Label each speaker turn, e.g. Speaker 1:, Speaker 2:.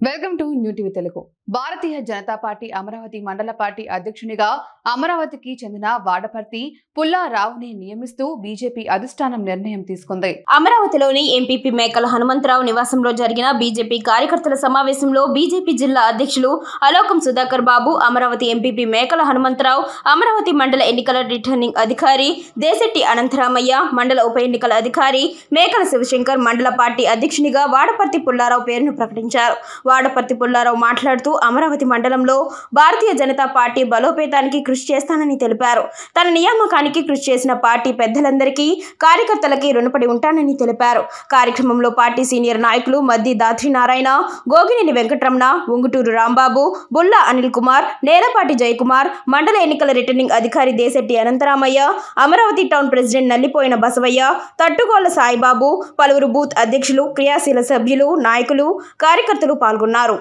Speaker 1: Welcome to new TV Telugu. Bharatiya Janata party Amaravati మండల party అధ్యక్షునిగా అమరావతికి చెందిన వాడపర్తి పుల్లారావుని నియమిస్తూ బీజేపీ అధిష్టానం నిర్ణయం తీసుకుంది.
Speaker 2: అమరావతిలోని ఎంపీపీ మేకల హనుమంతరావు నివాసంలో జరిగిన బీజేపీ కార్యకర్తల సమావేశంలో బీజేపీ జిల్లా అధ్యక్షులు అలోకం సుధాకర్ బాబు, అమరావతి ఎంపీపీ మేకల హనుమంతరావు, అమరావతి మండల ఎన్నికల రిటర్నింగ్ అధికారి దేశెట్టి అనంతరామయ్య, మండల ఉప ఎన్నికల అధికారి మేకల శివశంకర్ మండల పార్టీ అధ్యక్షునిగా వాడపర్తి పుల్లారావు పేరును ప్రకటించారు. వాడపర్తి పుల్లారావు మాట్లాడుతూ అమరావతి మండలంలో భారతీయ జనతా పార్టీ బలోపేతానికి కృషి చేస్తానని తెలిపారు. తన నియామకానికి కృషి చేసిన పార్టీ పెద్దలందరికీ, కార్యకర్తలకి రుణపడి ఉంటానని తెలిపారు. కార్యక్రమంలో పార్టీ సీనియర్ నాయకులు మద్ది దాత్రి నారాయణ, గోగినేని వెంకటరమణ, ఉంగుటూరు రాంబాబు, బుల్లా అనిల్ కుమార్, నేలపాటి జయకుమార్, మండల ఎన్నికల రిటర్నింగ్ అధికారి దేశెట్టి అనంతరామయ్య, అమరావతి టౌన్ ప్రెసిడెంట్ నల్లిపోయిన బసవయ్య, తట్టుగోళ్ల సాయిబాబు, పలువురు బూత్ అధ్యక్షులు, క్రియాశీల సభ్యులు, నాయకులు, కార్యకర్తలు పాల్గొన్నారు.